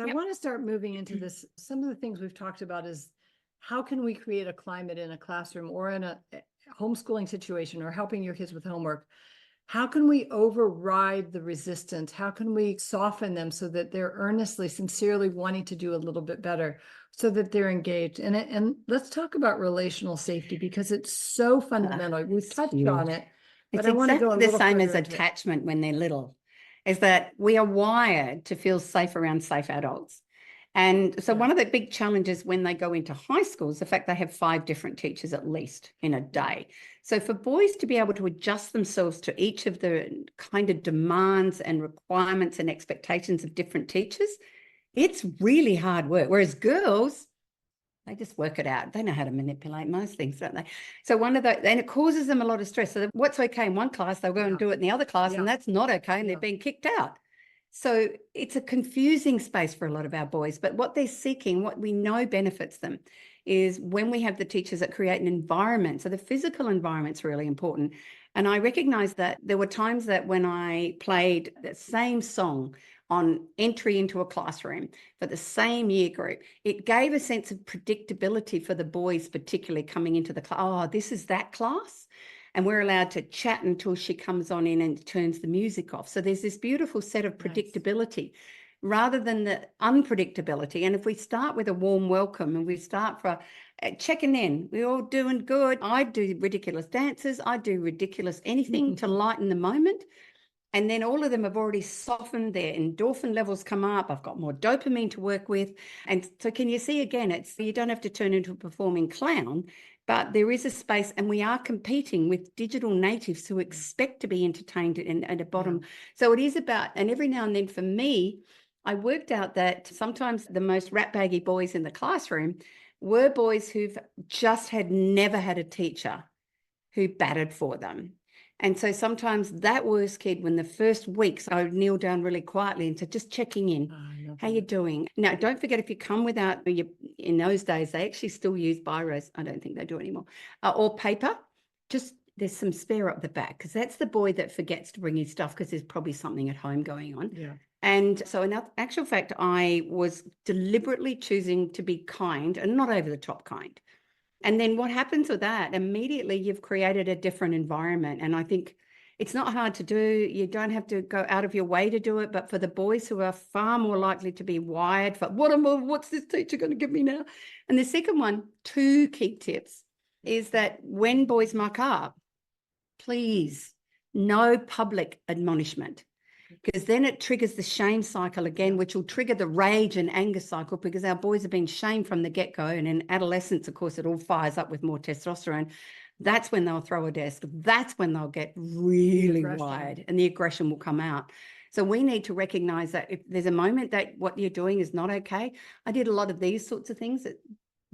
I want to start moving into this. Some of the things we've talked about is how can we create a climate in a classroom or in a homeschooling situation or helping your kids with homework? How can we override the resistance? How can we soften them so that they're earnestly, sincerely wanting to do a little bit better, so that they're engaged? And let's talk about relational safety, because it's so fundamental. We've touched on it, but I want to go a little the same as further into it. attachment when they're little, is that we are wired to feel safe around safe adults. And so one of the big challenges when they go into high school is the fact they have 5 different teachers at least in a day. So for boys to be able to adjust themselves to each of the kind of demands and requirements and expectations of different teachers, it's really hard work. Whereas girls, they just work it out. They know how to manipulate most things, don't they? So and it causes them a lot of stress. So what's okay in one class, they'll go and do it in the other class, and that's not okay, and they're being kicked out. So it's a confusing space for a lot of our boys, but what they're seeking, what we know benefits them, is when we have the teachers that create an environment. So the physical environment's really important. And I recognize that there were times that when I played the same song on entry into a classroom for the same year group, it gave a sense of predictability for the boys, particularly coming into the class. Oh, this is that class. And we're allowed to chat until she comes on in and turns the music off. So there's this beautiful set of predictability rather than the unpredictability. And if we start with a warm welcome and we start for checking in, we're all doing good. I do ridiculous dances. I do ridiculous anything to lighten the moment. And then all of them have already softened, their endorphin levels come up. I've got more dopamine to work with. And so can you see again, you don't have to turn into a performing clown, but there is a space, and we are competing with digital natives who expect to be entertained at a bottom. So it is about, and every now and then for me, I worked out that sometimes the most ratbaggy boys in the classroom were boys who've just never had a teacher who batted for them. And so sometimes that worst kid, when the first weeks, I would kneel down really quietly and say, just checking in. How you doing? Now, don't forget, if you come without, in those days, they actually still use biros. I don't think they do anymore. Or paper. Just there's some spare up the back, because that's the boy that forgets to bring his stuff because there's probably something at home going on. Yeah. And so in actual fact, I was deliberately choosing to be kind and not over the top kind. And then what happens with that? Immediately you've created a different environment. And I think it's not hard to do. You don't have to go out of your way to do it. But for the boys who are far more likely to be wired for, what's this teacher going to give me now? And the second one, 2 key tips, is that when boys muck up, please, no public admonishment. Because then it triggers the shame cycle again, which will trigger the rage and anger cycle, because our boys have been shamed from the get-go. And in adolescence, of course, it all fires up with more testosterone. That's when they'll throw a desk. That's when they'll get really wired and the aggression will come out. So we need to recognize that if there's a moment that what you're doing is not okay. I did a lot of these sorts of things,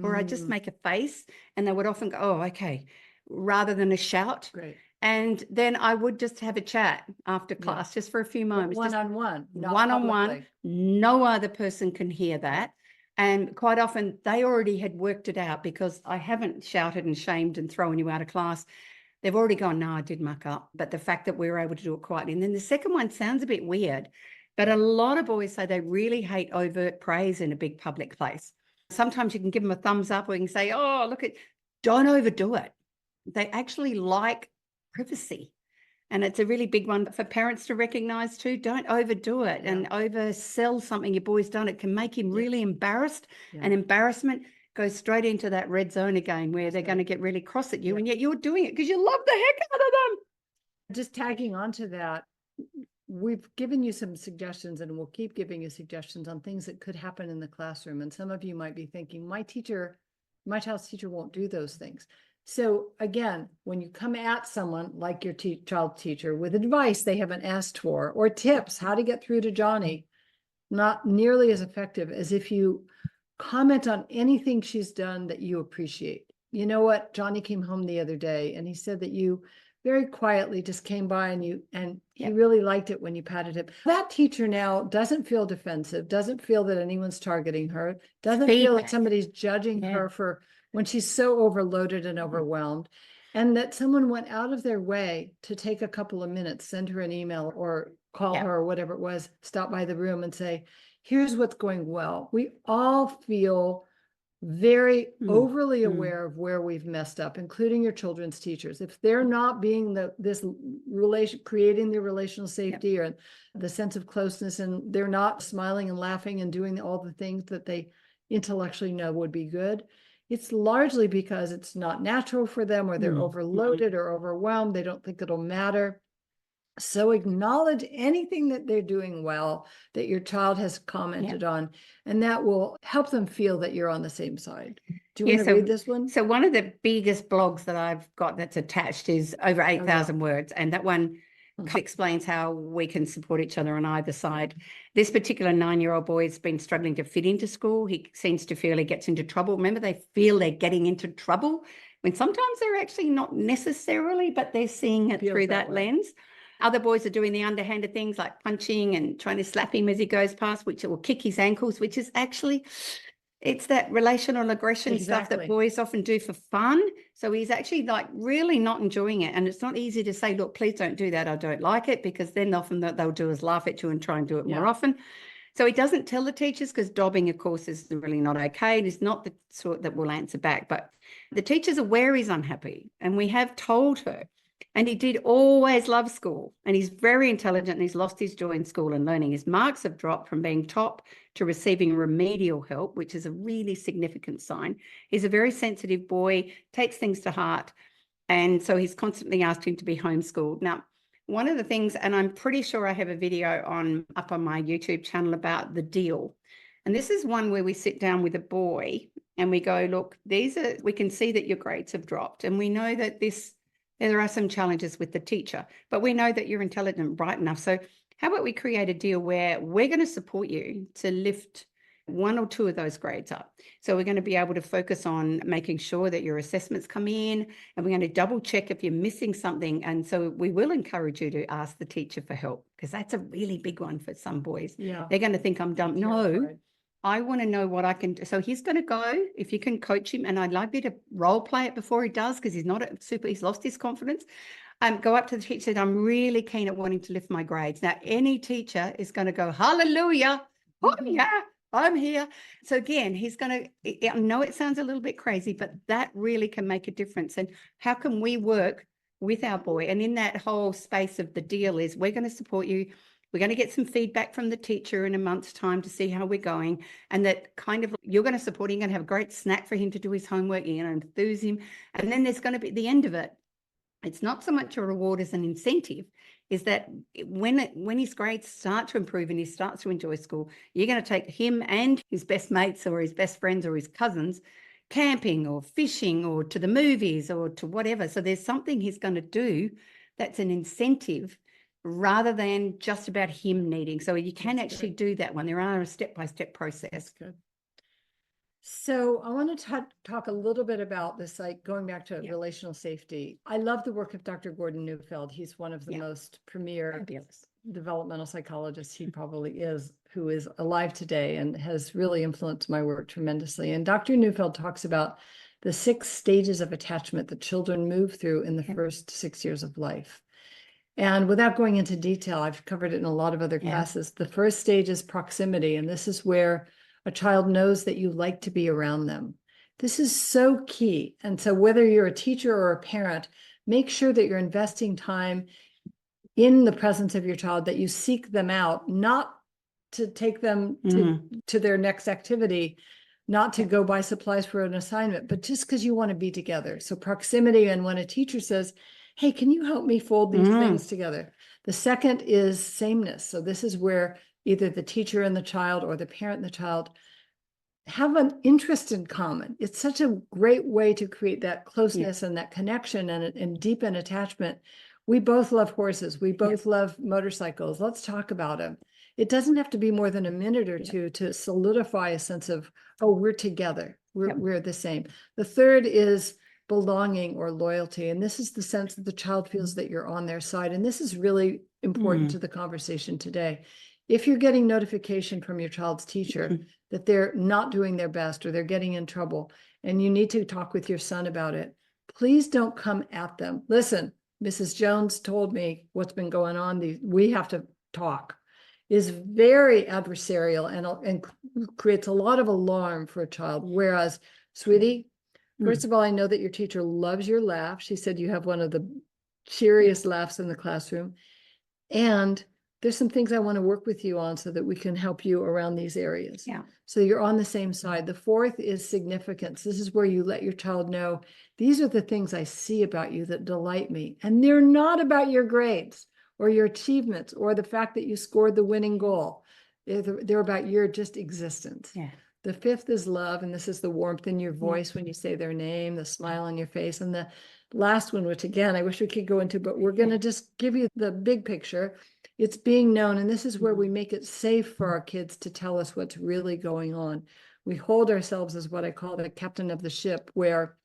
or I just make a face, and they would often go, oh, okay, rather than a shout. Great. And then I would just have a chat after class, just for a few moments. One-on-one. One-on-one. No other person can hear that. And quite often they already had worked it out, because I haven't shouted and shamed and thrown you out of class. They've already gone, no, I did muck up. But the fact that we were able to do it quietly. And then the second one sounds a bit weird, but a lot of boys say they really hate overt praise in a big public place. Sometimes you can give them a thumbs up, or you can say, oh, don't overdo it. They actually like privacy. And it's a really big one for parents to recognize too. Don't overdo it and oversell something your boy's done. It can make him really embarrassed, and embarrassment goes straight into that red zone again, where they're going to get really cross at you, and yet you're doing it because you love the heck out of them. Just tagging onto that, we've given you some suggestions, and we'll keep giving you suggestions on things that could happen in the classroom. And some of you might be thinking, my child's teacher won't do those things. So again, when you come at someone like your child's teacher with advice they haven't asked for, or tips, how to get through to Johnny, not nearly as effective as if you comment on anything she's done that you appreciate. You know what? Johnny came home the other day and he said that you very quietly just came by and he really liked it when you patted him. That teacher now doesn't feel defensive, doesn't feel that anyone's targeting her, doesn't feel like somebody's judging her for when she's so overloaded and overwhelmed, and that someone went out of their way to take a couple of minutes, send her an email or call her or whatever it was, stop by the room and say, here's what's going well. We all feel very overly aware of where we've messed up, including your children's teachers. If they're not being creating the relational safety or the sense of closeness, and they're not smiling and laughing and doing all the things that they intellectually know would be good, it's largely because it's not natural for them, or they're overloaded or overwhelmed. They don't think it'll matter. So acknowledge anything that they're doing well that your child has commented on, and that will help them feel that you're on the same side. Do you want to read this one? So one of the biggest blogs that I've got that's attached is over 8,000 words. And that one explains how we can support each other on either side. This particular 9-year-old boy has been struggling to fit into school. He seems to feel he gets into trouble. Remember, they feel they're getting into trouble when sometimes they're actually not necessarily, but they're seeing it through that lens. Other boys are doing the underhanded things like punching and trying to slap him as he goes past, which will kick his ankles, which is actually, it's that relational aggression stuff that boys often do for fun. So he's actually like really not enjoying it. And it's not easy to say, look, please don't do that. I don't like it, because then often what they'll do is laugh at you and try and do it more often. So he doesn't tell the teachers, because dobbing, of course, is really not okay. It is not the sort that will answer back. But the teacher's aware he's unhappy, and we have told her. And he did always love school, and he's very intelligent, and he's lost his joy in school and learning. His marks have dropped from being top to receiving remedial help, which is a really significant sign. He's a very sensitive boy, takes things to heart, and so he's constantly asked him to be homeschooled. Now, one of the things, and I'm pretty sure I have a video up on my YouTube channel about the deal, and this is one where we sit down with a boy and we go, look, we can see that your grades have dropped, and we know that there are some challenges with the teacher, but we know that you're intelligent and bright enough. So how about we create a deal where we're going to support you to lift 1 or 2 of those grades up. So we're going to be able to focus on making sure that your assessments come in, and we're going to double check if you're missing something. And so we will encourage you to ask the teacher for help, because that's a really big one for some boys. Yeah. They're going to think I'm dumb. No. I want to know what I can do. So he's going to go, if you can coach him, and I'd like you to role play it before he does, because he's lost his confidence. Go up to the teacher and say, I'm really keen at wanting to lift my grades. Now, any teacher is going to go, hallelujah. Oh, yeah, I'm here. So again, he's going to, I know it sounds a little bit crazy, but that really can make a difference. And how can we work with our boy? And in that whole space of the deal is, we're going to support you. We're going to get some feedback from the teacher in a month's time to see how we're going. And that kind of, you're going to support him, you're going to have a great snack for him to do his homework, you're going to enthuse him. And then there's going to be, at the end of it, it's not so much a reward as an incentive, is that when his grades start to improve and he starts to enjoy school, you're going to take him and his best mates or his best friends or his cousins camping or fishing or to the movies or to whatever. So there's something he's going to do that's an incentive, rather than just about him needing. So you can actually do that one. There are a step-by-step process. That's good. So I want to talk a little bit about this, like going back to relational safety. I love the work of Dr. Gordon Neufeld. He's one of the most premier developmental psychologists he probably is, who is alive today and has really influenced my work tremendously. And Dr. Neufeld talks about the 6 stages of attachment that children move through in the first 6 years of life. And without going into detail, I've covered it in a lot of other classes. The first stage is proximity, and this is where a child knows that you like to be around them. This is so key. And so whether you're a teacher or a parent, make sure that you're investing time in the presence of your child, that you seek them out, not to take them to their next activity, not to go buy supplies for an assignment, but just because you want to be together. So proximity, and when a teacher says, hey, can you help me fold these things together? The second is sameness. So this is where either the teacher and the child or the parent and the child have an interest in common. It's such a great way to create that closeness and that connection and deepen attachment. We both love horses. We both love motorcycles. Let's talk about them. It doesn't have to be more than a minute or two to solidify a sense of, oh, we're together. We're the same. The third is belonging or loyalty. And this is the sense that the child feels that you're on their side. And this is really important to the conversation today. If you're getting notification from your child's teacher that they're not doing their best or they're getting in trouble, and you need to talk with your son about it, please don't come at them. Listen, Mrs. Jones told me what's been going on. We have to talk. is very adversarial and creates a lot of alarm for a child. Whereas, sweetie, first of all, I know that your teacher loves your laugh. She said you have one of the cheeriest laughs in the classroom. And there's some things I want to work with you on so that we can help you around these areas. Yeah. So you're on the same side. The fourth is significance. This is where you let your child know, these are the things I see about you that delight me. And they're not about your grades or your achievements or the fact that you scored the winning goal. They're about your just existence. Yeah. The fifth is love. And this is the warmth in your voice when you say their name, the smile on your face. And the last one, which again, I wish we could go into, but we're going to just give you the big picture. It's being known. And this is where we make it safe for our kids to tell us what's really going on. We hold ourselves as what I call the captain of the ship, where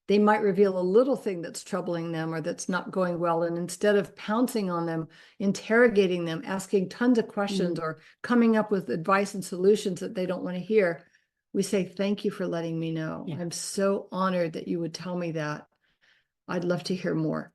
they might reveal a little thing that's troubling them or that's not going well. And instead of pouncing on them, interrogating them, asking tons of questions or coming up with advice and solutions that they don't want to hear, we say, thank you for letting me know. I'm so honored that you would tell me that. I'd love to hear more.